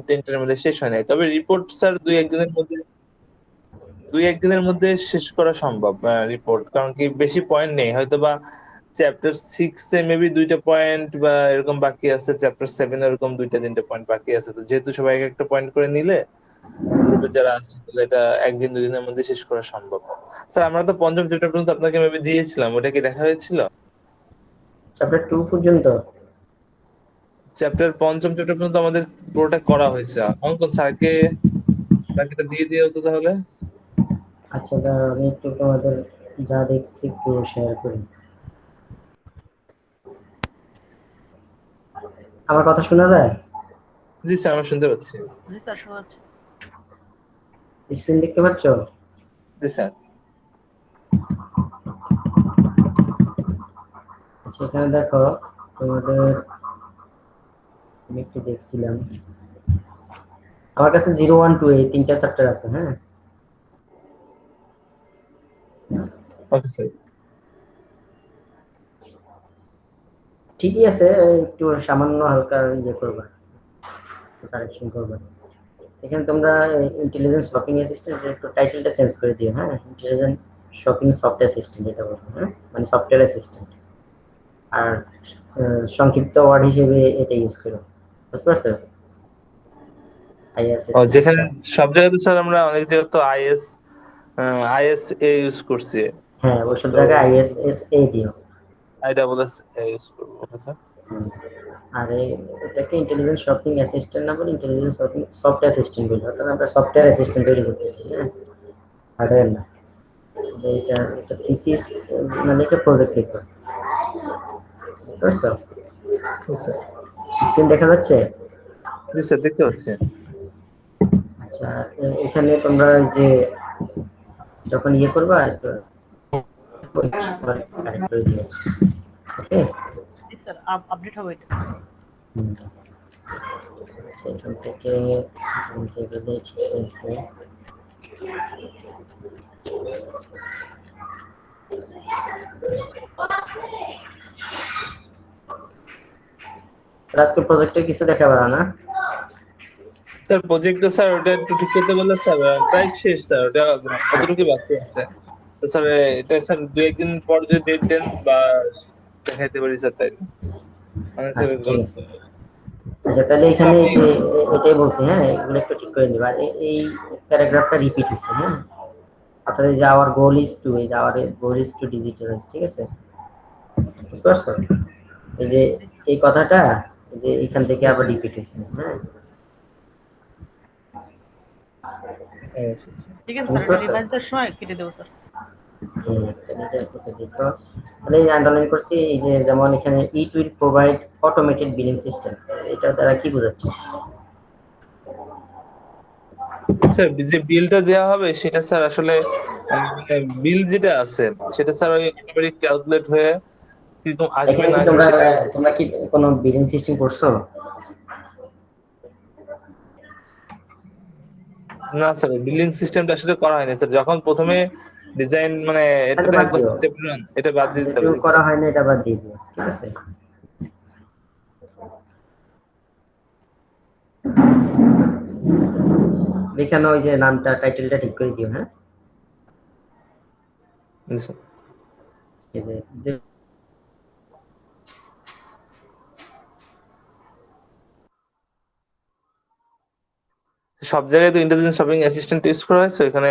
10-টের মধ্যে শেষ হয় নাই, তবে রিপোর্ট স্যার দুই একদিনের মধ্যে শেষ করা সম্ভব রিপোর্ট, কারণ কি বেশি পয়েন্ট নেই, হয়তো বা চ্যাপ্টার 6-এ মেবি 2টা পয়েন্ট বা এরকম বাকি আছে, চ্যাপ্টার 7 এরকম 2-3টা পয়েন্ট বাকি আছে। তো যেহেতু সবাই একটা পয়েন্ট করে নিলে গ্রুপে যারা আছে, তাহলে এটা একদিন দুদিনের মধ্যে শেষ করা সম্ভব। স্যার আমরা তো পঞ্চম চ্যাপ্টার পর্যন্ত আপনাকে মেবি দিয়েছিলাম, ওটা কি দেখা হয়েছিল? চ্যাপ্টার 2 পর্যন্ত? পঞ্চম চ্যাপ্টার পর্যন্ত আমাদের পুরোটা করা হয়েছে। অঙ্কন স্যারকে বাকিটা দিয়ে দিয়ে হতো তাহলে। আচ্ছা, আমি একটু তোমাদের যা দেখছি একটু শেয়ার করি। আমার কথা শোনা যায়? জি স্যার, আমরা শুনতে পাচ্ছি। জি স্যার, শোনা যাচ্ছে। স্ক্রিন দেখতে পাচ্ছ? জি স্যার। আচ্ছা, এখানে দেখো তোমাদের, আমি একটু দেখছিলাম, আমার কাছে 0, 1, 2 এই 3টা চ্যাপ্টার আছে। হ্যাঁ, ওকে স্যার। ঠিকই আছে, একটু সামান্য হালকা ইয়ে করবা, কারেকশন করবা। এখানে তোমরা ইন্টেলিজেন্স শপিং অ্যাসিস্ট্যান্ট একটু টাইটেলটা চেঞ্জ করে দিও। হ্যাঁ, ইন্টেলিজেন্ট শপিং সফটওয়্যার অ্যাসিস্ট্যান্ট এটা বলবো। হ্যাঁ, মানে সফটওয়্যার অ্যাসিস্ট্যান্ট। আর সংক্ষিপ্ত ওয়ার্ড হিসেবে এটা ইউজ করো, বুঝতে পারছো? ও, আইএসএস। যেখানে আচ্ছা, সব জায়গাতে স্যার আমরা অনেক জায়গায় তো আইএস এ ইউজ করছি, হ্যাঁ ওইসব তো জায়গায় আইএসএস এ দিও। আইডাবলএস এ ইউজ করবো। Okay sir. আর এটাকে ইন্টেলিজেন্স শপিং অ্যাসিস্ট্যান্ট না বলে ইন্টেলিজেন্স শপিং সফটওয়্যার অ্যাসিস্ট্যান্ট বলবো, কারণ আমরা সফটওয়্যার অ্যাসিস্ট্যান্ট তৈরি করতেছি। হ্যাঁ, হার্ডওয়্যার না। এটা এটা থিসিস, মানে একটা প্রজেক্ট লিখো, বুঝতে পারছো? জি স্যার। স্ক্রিন দেখা যাচ্ছে? জি স্যার, দেখতে পাচ্ছি। আচ্ছা, এখানে তোমরা যে যখন ইয়ে করবা কারেক্ট করে দিও। ওকে। জি স্যার, আপডেট হবে এটা। আচ্ছা, এখান থেকে গেলে ঠিক আছে। আজকে প্রজেক্টে কিছু দেখাবে না? স্যার প্রজেক্ট স্যার ওটা একটু ঠিক করতে বললে স্যার প্রায় শেষ স্যার, ওটা কতটুকু বাকি আছে। তো স্যার এটা স্যার 2-1 দিন পর যদি ডেট দেন বা দেখাইতে পারি স্যার, তাই মানে স্যার আচ্ছা, ঠিক আছে। আচ্ছা, তাহলে এখানে আপনি। এটাই বলছি। হ্যাঁ, এগুলো একটু ঠিক করে নিবা। এই প্যারাগ্রাফটা রিপিট হচ্ছে। হ্যাঁ, অর্থাৎ এই যে আওয়ার গোল ইজ টু, এই যে our goal is to digitalize, ঠিক আছে? বুঝতে পারছো? এই যে এই কথাটা, এই যে এখান থেকে জি আবার স্যার। রিপিট হচ্ছে। হ্যাঁ, আচ্ছা, আচ্ছা। ঠিক আছে স্যার, বুঝতে এটা পারছো? রিভাইজ দেওয়ার সময় কেটে দেবো স্যার। তাহলে এটা একটু দেখো। তাহলে এই আন্ডারলাইন করছি, এই যে যেমন এখানে it will provide automated billing system, এটা দ্বারা কি বোঝাচ্ছে? স্যার যে বিলটা দেওয়া হবে সেটা স্যার আসলে মানে বিল যেটা আছে সেটা স্যার ওই অটোমেটিক ক্যালকুলেট হয়ে কিরকম আসবে এখানে না কি আসবে তোমরা সেটা। তোমরা কি কোনো বিলিং সিস্টেম করছো? না স্যার, বিলিং সিস্টেমটা আসলে করা হয়নি স্যার, যখন প্রথমে ডিজাইন মানে এটা তাহলে তো বাদ একদম দিও, চ্যাপ্টার এটা বাদ দিয়ে দিতে যেহেতু হবে। জি করা স্যার। হয় না এটা বাদ দিয়ে দিও, ঠিক আছে? এখানে ওই যে নামটা, টাইটেলটা ঠিক করে দিও। হ্যাঁ, জি স্যার। এই যে সব জায়গায় তো ইন্টেলিজেন্স শপিং অ্যাসিস্ট্যান্ট ইউজ করা হয়েছে, এখানে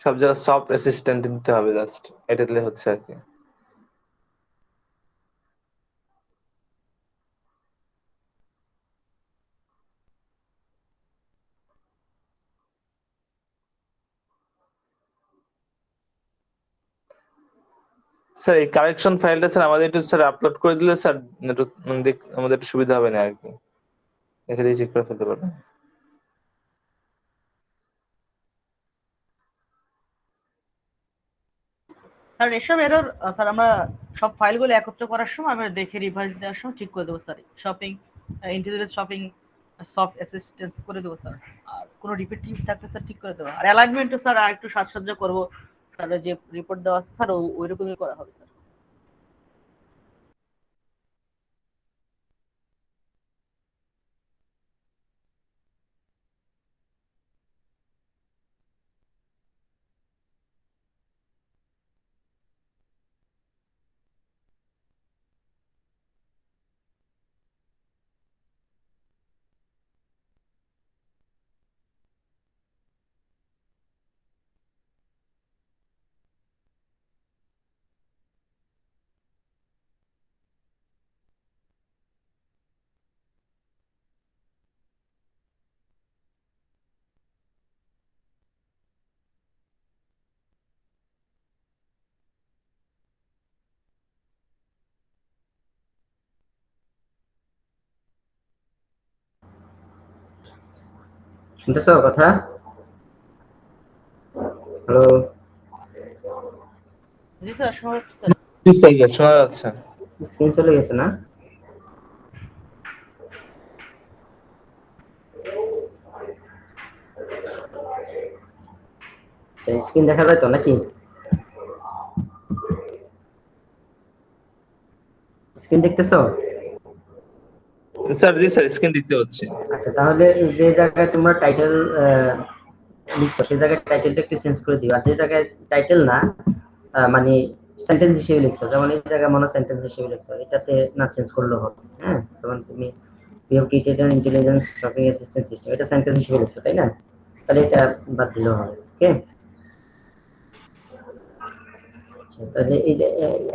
সব জায়গায় সফট অ্যাসিস্ট্যান্ট দিতে হবে, জাস্ট এটা দিলে হচ্ছে আর কি। স্যার এই কারেকশন ফাইলটা স্যার আমাদের একটু স্যার আপলোড করে দিলে স্যার একটু আমাদের একটু সুবিধা হবে না আর কি, দেখে দিয়ে ঠিক করে ফেলতে পারবেন। স্যার এসব এরর স্যার আমরা সব ফাইলগুলো একত্র করার সময় আমরা দেখে রিভাইজ দেওয়ার সময় ঠিক করে দেবো sir. Shopping intelligence shopping soft assistance করে দেবো স্যার। আর কোনো রিপিটিভ থাকলে স্যার ঠিক করে দেবো। আর অ্যালাইনমেন্টও স্যার আর একটু সাজসজ্জা করবো। স্যার যে রিপোর্ট দেওয়া আছে স্যার ওই রকমই করা হবে স্যার। শুনতেছো কথা? হ্যালো? জি স্যার, শোনা যাচ্ছে স্যার। জি স্যার, জি, শোনা যাচ্ছে। স্ক্রিন চলে গেছে না? আচ্ছা, স্ক্রিন দেখা যায় তো নাকি? স্ক্রিন দেখতেছো? স্যার জি স্যার, স্ক্রিন দেখতে পাচ্ছি। আচ্ছা, তাহলে যে জায়গায় তোমরা টাইটেল লিখছো সেই জায়গায় টাইটেলটা একটু চেঞ্জ করে দিও। আর যে জায়গায় টাইটেল না, মানে সেন্টেন্স হিসেবে লিখছো, যেমন এই জায়গায় মনে সেন্টেন্স হিসেবে লিখছো, এটাতে না চেঞ্জ করলেও হবে। হ্যাঁ, যেমন তুমি you have created an intelligence shopping assistant system, এটা সেন্টেন্স হিসেবে লিখছো, তাই না? তাহলে এটা বাদ দিলেও হবে। ওকে, আচ্ছা, তাহলে এই যে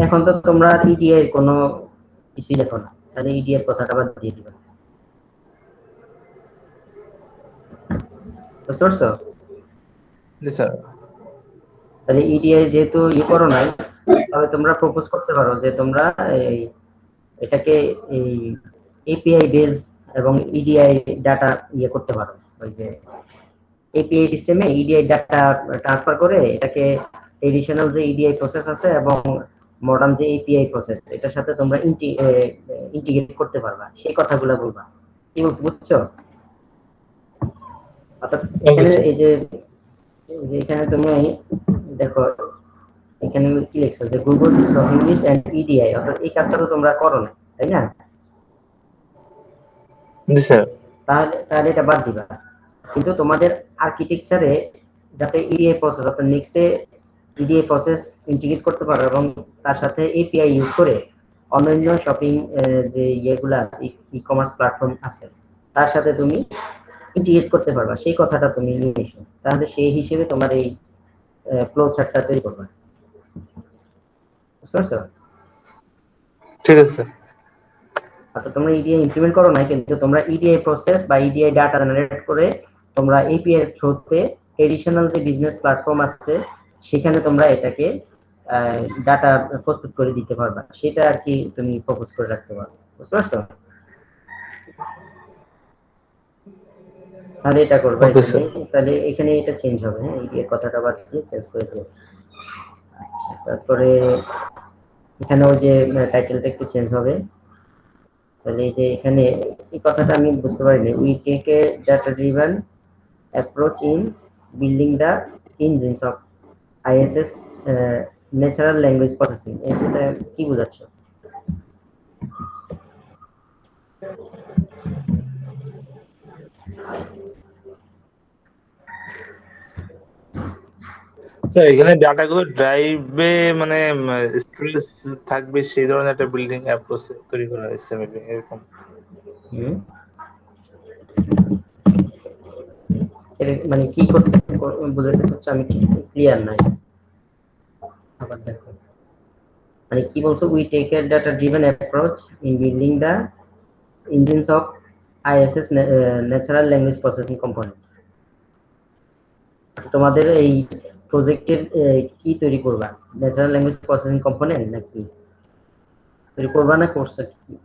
এখন তো তোমরা ইডিআই এর কোনো কিছুই লেখো না, তাহলে ইডিআই এর কথাটা বাদ দিয়ে দিবা। বুঝতে পারছো? জি স্যার। তাহলে ইডিআই যেহেতু করো নাই, তবে তোমরা প্রপোজ করতে পারো যে তোমরা এই এটাকে এই এপিআই বেস এবং ইডিআই ডাটা করতে পারো। ওই যে এপিআই সিস্টেমে ইডিআই ডাটা ট্রান্সফার করে এটাকে ট্রেডিশনাল যে ইডিআই প্রসেস আছে এবং মডার্ন যে এপিআই প্রসেস, এটার সাথে তোমরা ইন্টিগ্রেট করতে পারবা, সেই কথাগুলো বলবা। কি বলছো, বুঝছো? অর্থাৎ ওকে এখানে স্যার। এখানে তুমি দেখো, এখানে কি লিখছো যে Google shopping list and EDI, অর্থাৎ এই কাজটা তো তোমরা করো না, তাই না? জি স্যার। তাহলে তাহলে এটা বাদ দিবা। কিন্তু তোমাদের আর্কিটেকচারে যাতে ইডিআই প্রসেস, অর্থাৎ নেক্সটে ইডিআই প্রসেস ইন্টিগ্রেট করতে পারো এবং তার সাথে এপিআই ইউজ করে অন্যান্য শপিং যে ইয়েগুলো আছে, ই কমার্স প্ল্যাটফর্ম আছে, তার সাথে তুমি ইন্টিগ্রেট করতে পারবা, সেই কথাটা তুমি নিয়ে এসো। তাহলে সেই হিসেবে তোমার এই ফ্লো চার্টটা তৈরি করবা। বুঝতে পারছো? ঠিক আছে। অর্থাৎ তোমরা ইডিআই ইমপ্লিমেন্ট করো না, কিন্তু তোমরা ইডিআই প্রসেস বা ইডিআই ডাটা জেনারেট করে তোমরা এপিআই এর থ্রুতে ট্রেডিশনাল যে বিজনেস প্ল্যাটফর্ম আছে সেখানে তোমরা এটাকে ডাটা প্রস্তুত করে দিতে পারবা, সেটা আর কি তুমি ফোকাস করে রাখতে পারো। বুঝতে পারছো? তাহলে এটা করবা ওকে এখানে। স্যার। তাহলে এখানে এটা চেঞ্জ হবে, হ্যাঁ, ইডিআই কথাটা বাদ দিয়ে চেঞ্জ করে দেবো। আচ্ছা, তারপরে এখানেও যে টাইটেলটা একটু চেঞ্জ হবে। তাহলে এই যে এখানে এই কথাটা আমি বুঝতে পারিনি, we take a data driven approach in building the engines of ISS natural language processing, এটা কি বোঝাচ্ছ? স্যার এখানে ডাটাগুলো ড্রাইভে মানে স্টোরেজ থাকবে সেই ধরনের একটা বিল্ডিং অ্যাপ্রোচ তৈরি করা হয়েছে মেবি এরকম। হুম, মানে কি করতে বোঝাতে চাচ্ছ, আমি ক্লিয়ার নাই, আবার দেখো। মানে কি বলছো, we take a data driven approach in building the engines of ISS natural language processing component. তোমাদের এই প্রজেক্টের কি তৈরি করবা, ন্যাচারাল ল্যাঙ্গুয়েজ প্রসেসিং কম্পোনেন্ট নাকি তৈরি করবা, না করছো?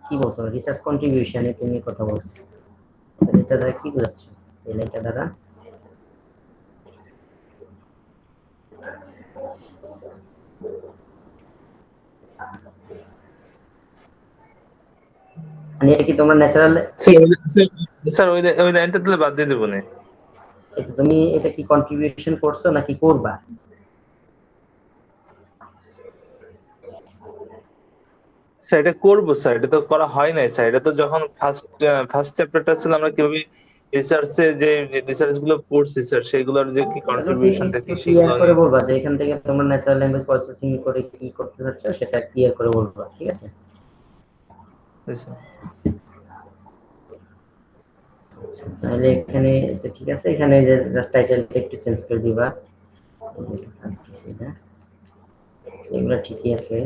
কি বলছো, রিসার্চ কন্ট্রিবিউশনে তুমি কথা বলছো, তাহলে এটা দ্বারা কি বোঝাচ্ছ এই লাইনটা দ্বারা? মানে এটা কি তোমরা ন্যাচারাল, স্যার ওই লাইনটা তাহলে বাদ দিয়ে দেবো না। এটা তুমি এটা কি কন্ট্রিবিউশন করছো নাকি করবা? স্যার এটা করবো স্যার, এটা তো করা হয় নাই স্যার। এটা তো যখন ফার্স্ট চ্যাপ্টারটা ছিল আমরা কিভাবে রিসার্চে যে রিসার্চ গুলো পড়ছি স্যার, সেগুলোর যে কি তাহলে ঠিক কন্ট্রিবিউশনটা একটু কি ক্লিয়ার সেগুলো করে নিয়ে। বলবা যে এখান থেকে তোমরা ন্যাচারাল ল্যাঙ্গুয়েজ প্রসেসিং করে কি করতে চাচ্ছ, সেটা ক্লিয়ার করে বলবা, ঠিক আছে? জি স্যার। আচ্ছা, তাহলে এখানে তো ঠিক আছে, এখানে যে জাস্ট টাইটেলটা একটু চেঞ্জ করে দিবা। আর কিছু না, এগুলো ঠিকই আছে।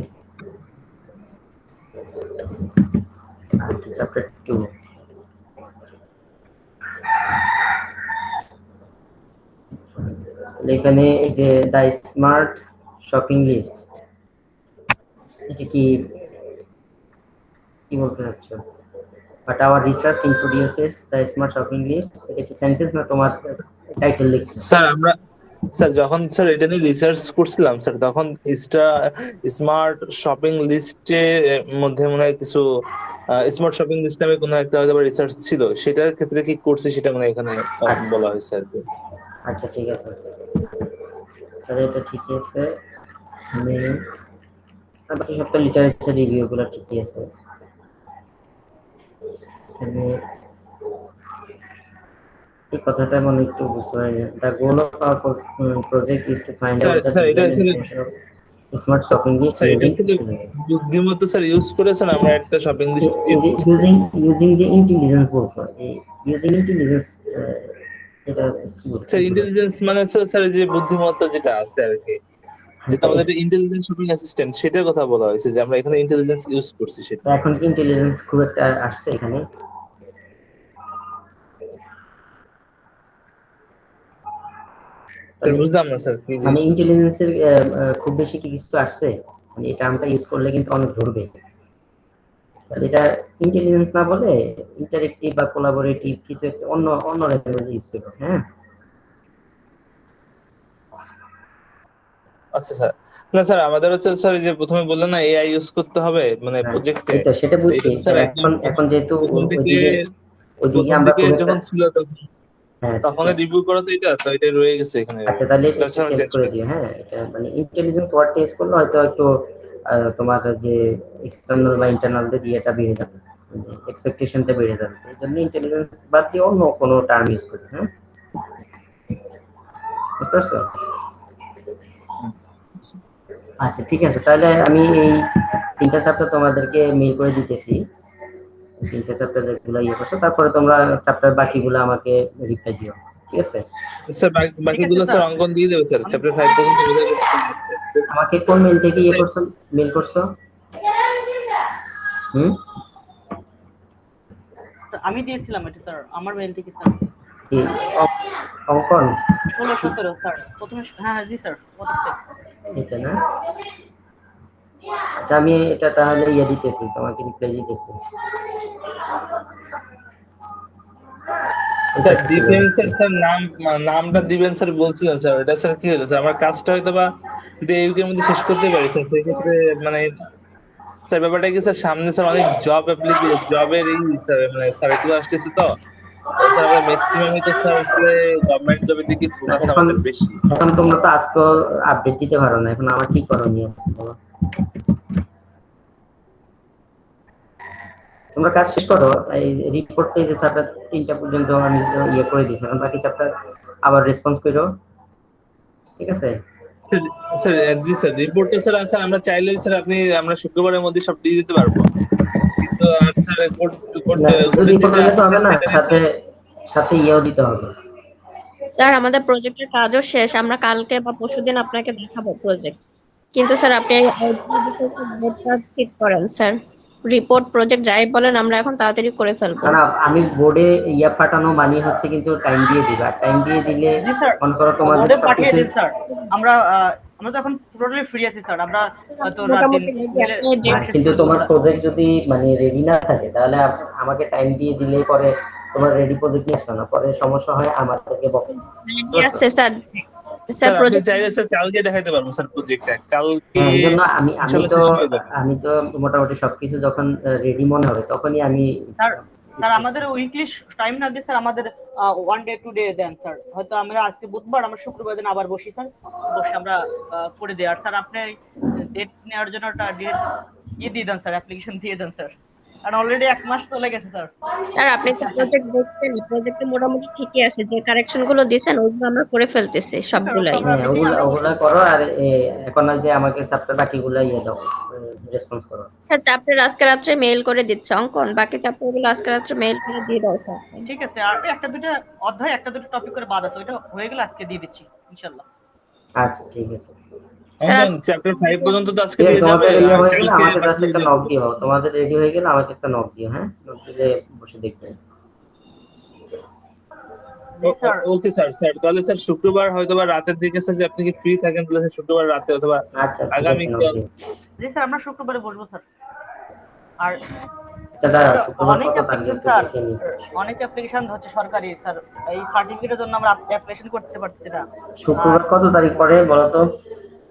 আর কি চ্যাপ্টার 2, এখানে এই যে দা স্মার্ট শপিং লিস্ট, এটা কি কি বলতে চাচ্ছ? But our research introduces the smart shopping list. এটা কি সেন্টেন্স না তোমার টাইটেল লিখছো? স্যার যখন স্যার এটা নিয়ে রিসার্চ করছিলাম স্যার, তখন স্মার্ট শপিং লিস্টের মধ্যে মনে হয় কিছু স্মার্ট শপিং লিস্ট নামে কোনো একটা হয়তো রিসার্চ ছিল, সেটার ক্ষেত্রে কি করছি সেটা মানে এখানে আচ্ছা বলা হয়েছে আর কি। আচ্ছা ঠিক আছে, তাহলে এটা ঠিকই আছে। মানে আর বাকি সব তো লিটারেচার রিভিউ গুলো ঠিকই আছে। এখানে এই কথাটা মনে একটু বুঝতে পারি না। The goal of our project is to find sir out the sir এটা ডিজাইন আসলে information of smart shopping list sir এটা ইউজিং আসলে ইন্টেলিজেন্স। বুদ্ধিমত্তা স্যার ইউজ করেছেন, আমরা একটা শপিং লিস্ট ক্রিয়েট করছি। ইউজিং ইউজিং যে ইন্টেলিজেন্স বলছো, এই ইউজিং ইন্টেলিজেন্স এটা কি বলছো? স্যার ইন্টেলিজেন্স মানে স্যার যে বুদ্ধিমত্তা যেটা আছে আর কি, যেটা আমাদের ইন্টেলিজেন্স শপিং অ্যাসিস্ট্যান্ট, সেটার কথা বলা হয়েছে যে আমরা এখানে ইন্টেলিজেন্স ইউজ করছি সেটা। এখন কি ইন্টেলিজেন্স খুব একটা আসছে এখানে? স্যার তাহলে বুঝলাম না স্যার কি মানে জিনিস। ইন্টেলিজেন্সের খুব বেশি কি কিছু আসছে? মানে এটা আমরা ইউজ করলে কিন্তু অনেক ধরবে। তাহলে এটা ইন্টেলিজেন্স না বলে ইন্টারেক্টিভ বা কোলাবোরেটিভ কিছু একটা অন্য অন্য ল্যাঙ্গুয়েজ ইউজ করবো। হ্যাঁ আচ্ছা স্যার, না স্যার আমাদের হচ্ছে স্যার এই যে প্রথমে বললেন না এআই ইউজ করতে হবে মানে হ্যাঁ, প্রজেক্টে, এই তো সেটা এটা বুঝছি। তো স্যার একদম এখন যেহেতু প্রথম দিকে ওইদিকে ওইদিকে প্রথম আমরা দিকে খুব একটা, যখন ছিল তখন হ্যাঁ তখন রিভিউ করা তো এটা তো এটা রয়ে গেছে এখানে। আচ্ছা তাহলে এটা এটা একটু স্যার চেঞ্জ চেঞ্জ করে করে দিও। দিই। হ্যাঁ এটা মানে ইন্টেলিজেন্স ওয়ার্ড টেস্ট করলে হয়তো একটু তোমার যে এক্সটার্নাল বা ইন্টারনাল দিয়ে এটা বেড়ে যাবে, এক্সপেকটেশনটা বেড়ে যাবে। এই জন্য ইন্টেলিজেন্স বাদ দিয়ে অন্য কোনো টার্ম ইউজ করি। হ্যাঁ বুঝতে পারছো? আচ্ছা ঠিক আছে, তাহলে আমি এই 3টা চ্যাপ্টার তোমাদেরকে মেল করে দিতেছি। 3টা চ্যাপ্টার যেগুলো ইয়ে করছো, তারপরে তোমরা চ্যাপ্টার বাকিগুলো আমাকে রিপ্লাই দিও। ঠিক আছে? স্যার ঠিক আছে বাকিগুলো স্যার স্যার। অঙ্কন দিয়ে দেবে স্যার, চ্যাপ্টার 5 পর্যন্ত আমাদের কাছে আছে। আমাকে কোন মেল থেকে ইয়ে স্যার করছো, মেল করছো? হুম আমি দিয়েছিলাম এটা স্যার, আমার মেল থেকে স্যার। কি অঙ্কন? 16-17 স্যার প্রথমে। হ্যাঁ হ্যাঁ জি স্যার, প্রথমে। এটা না? আচ্ছা আমি এটা তাহলে ইয়ে দিতেছি, তোমাকে রিপ্লাই দিতেছি। এটা স্যার তো ছিল ডিফেন্সের স্যার নামটা দিবেন স্যার বলছিলেন স্যার, এটা স্যার কি হলো স্যার, আমার কাজটা হয়তো বা যদি এই উইকের মধ্যে শেষ করতে পারি স্যার, সেক্ষেত্রে মানে স্যার ব্যাপারটা কি স্যার, সামনে স্যার অনেক জবের এই স্যার মানে সার্কুলার আসতেছে তো, তো স্যার আমরা ম্যাক্সিমামই তো স্যার আসলে গভর্নমেন্ট জবের দিকে না। ফোকাস এখন আমাদের বেশি। এখন তোমরা তো আজকে আপডেট দিতে পারো না, এখন আমার কি করণীয় আছে বলো? তোমরা কাজ শেষ করো, এই রিপোর্টে যে চ্যাপ্টার 3টা পর্যন্ত আমি ইয়ে করে দিয়েছি, এখন বাকি চ্যাপ্টার আবার রেসপন্স করো। ঠিক আছে? স্যার স্যার জি স্যার, রিপোর্টটা স্যার স্যার আমরা চাইলে স্যার আমরা শুক্রবারের মধ্যে সব দিয়ে দিতে পারবো, কিন্তু আর স্যার কোড কোড না শুধু কোডের রিপোর্ট যেটা হলে আছে তো হবে স্যার না, সেটা নিয়ে সাথে স্যার। সাথে ইয়েও দিতে হবে। স্যার আমাদের প্রজেক্টের কাজও শেষ, আমরা কালকে বা পরশুদিন আপনাকে দেখাবো প্রজেক্ট। কিন্তু স্যার আপনি ডেটটা ঠিক করেন স্যার, রিপোর্ট প্রজেক্ট যাই বলেন আমরা এখন তাড়াতাড়ি করে ফেলবো। না আমি বোর্ডে ইয়া পাঠানো মানি হচ্ছে কিন্তু টাইম দিয়ে দিবা, টাইম দিয়ে দিলে জি স্যার, মনে করো তোমাদের বোর্ডে পাঠিয়ে সবকিছু। দিন স্যার। আমরা আমরা তো এখন টোটালি ফ্রি আছি স্যার, আমরা হয়তো রাত দিন মোটামুটি ready, মিলে আপনি ডেট শেষ কিন্তু করে দেবো তোমার স্যার। প্রজেক্ট যদি মানে রেডি না থাকে তাহলে আমাকে টাইম দিয়ে দিলে পরে তোমার রেডি প্রজেক্ট নিয়ে আসবে না, পরে সমস্যা হয় আমাদেরকে বকে। রেডি আছে স্যার। স্যার স্যার আপনি প্রজেক্ট চাইলে স্যার কালকে দেখাইতে পারবো স্যার, প্রজেক্টটা কালকে হ্যাঁ এই জন্য আমি আমি ইনশাল্লাহ তো শেষ হয়ে যাবে। আমি তো মোটামুটি সবকিছু যখন রেডি মনে হবে তখনই আমি স্যার স্যার আমাদের উইকলি টাইম না দিয়ে স্যার আমাদের 1 ডে 2 ডে দেন স্যার। হয়তো আমরা আজকে বুধবার, আমরা শুক্রবার দিন আবার বসি স্যার, বসে আমরা করে দিই। আর স্যার আপনি ডেট নেওয়ার জন্য একটা ডেট দিয়ে দেন স্যার, অ্যাপ্লিকেশন দিয়ে দেন স্যার, কারণ অলরেডি 1 মাস চলে গেছে স্যার। স্যার আপনি তো প্রজেক্ট দেখছেন, প্রজেক্টে মোটামুটি ঠিকই আছে, যে কারেকশন গুলো দিয়েছেন ওইগুলো আমরা করে ফেলতেছি সবগুলাই। আমরা হ্যাঁ মিটিং ওগুলা আমরা ওগুলা করো। আর এখন আর যে আমাকে চ্যাপ্টার বাকিগুলা ইয়ে দাও, রেসপন্স করো। স্যার চ্যাপ্টার আজকে রাত্রে মেইল করে দিচ্ছে অঙ্কন, বাকি চ্যাপ্টার গুলো আজকে রাত্রে মেইল করে দিয়ে দাও স্যার। ঠিক আছে। আর একটা দুটো অধ্যায়, একটা দুটো টপিক করে বাদ আছে, ওইটা হয়ে গেলে আজকে দিয়ে দিচ্ছি ইনশাআল্লাহ। আচ্ছা ঠিক আছে। স্যার অঙ্কন চ্যাপ্টার 5 পর্যন্ত তো আজকে ঠিক আছে, দিয়ে যাবে, তোমাদের ইয়ে আর হয়ে গেলে কালকে আমাকে জাস্ট বাকি একটা দিয়ে নক দেবো। দিও, তোমাদের রেডি হয়ে গেলে আমাকে একটা নক দিও। হ্যাঁ নক দিলে বসে দেখবে। জি স্যার। Okay sir. স্যার তাহলে স্যার শুক্রবার হয়তো বা রাতের দিকে স্যার যে আপনি কি ফ্রি থাকেন, তাহলে স্যার শুক্রবার রাতে অথবা আচ্ছা ঠিক আছে, নক আগামীকাল। দিও। জি স্যার আমরা শুক্রবারে বসবো স্যার। আর সেটা স্যার শুক্রবার অনেক কত তারিখ অ্যাপ্লিকেশন একটু স্যার, দেখে নিন। অনেক অ্যাপ্লিকেশন হচ্ছে সরকারি স্যার, এই সার্টিফিকেটের জন্য আমরা অ্যাপ্লিকেশন করতে পারছি না। আর শুক্রবার কত তারিখ পরে বলো তো?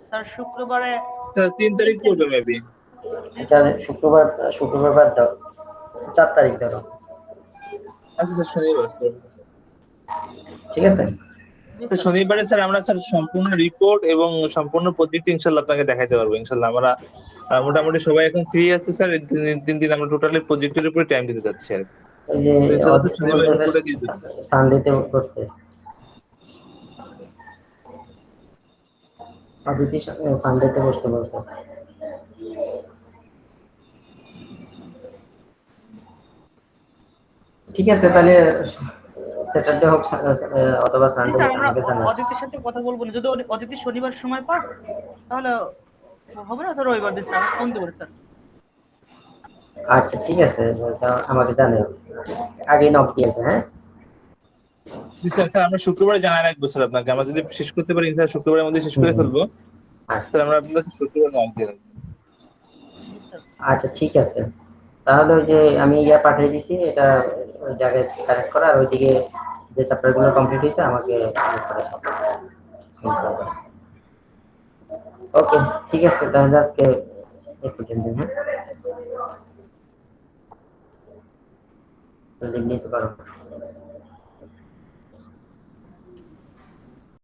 স্যার শুক্রবারে স্যার 3 তারিখ পড়বে মেবি। আচ্ছা শুক্রবার, শুক্রবার বাদ দাও, 4 তারিখ ধরো। আচ্ছা স্যার শনিবার স্যার। ঠিক আছে। জি স্যার স্যার। শনিবারে স্যার আমরা স্যার সম্পূর্ণ রিপোর্ট এবং সম্পূর্ণ প্রজেক্ট ইনশাল্লাহ আপনাকে দেখাইতে পারবো ইনশাল্লাহ। আমরা মোটামুটি সবাই এখন ফ্রি আছে স্যার, এই 3 দিন আমরা টোটালি প্রজেক্টের উপরে টাইম দিতে যাচ্ছি আর কি। ওই যে তো ইনশাল্লাহ স্যার অদিতি শনিবার বলতেছে রিপোর্টে দিয়ে দেবো। সানডেতে করতে, অদিতি সানডেতে বসতে বলছে। ঠিক আছে তাহলে স্যাটারডে হোক অথবা জি সানডে স্যার, হোক আমরা আমাকে জানাও। অদিতির সাথে কথা বলবো না, যদি অদিতি শনিবার সময় পাস তাহলে হবে না, স্যার রবিবার দিন স্যার, ফোন দেবো স্যার। আচ্ছা ঠিক আছে, তা আমাকে জানাও, আগে নক দিয়ে দেবে, হ্যাঁ। জি স্যার, স্যার আমরা শুক্রবারে জানাই রাখবো স্যার আপনাকে। আমরা যদি শেষ করতে পারি স্যার শুক্রবারের মধ্যে শেষ করে হুম, ফেলবো আচ্ছা স্যার। আমরা আপনাকে শুক্রবার জানাই দিয়ে রাখবো। জি স্যার। আচ্ছা ঠিক আছে। তাহলে ওই যে আমি পাঠিয়ে দিছি, এটা ওই জায়গায় কারেক্ট করা, আর ওইদিকে যে চ্যাপ্টার গুলো কমপ্লিট হয়েছে আমাকে ওকে ঠিক আছে, তাহলে আজকে এই পর্যন্ত, হ্যাঁ, লিভ নিতে পারো।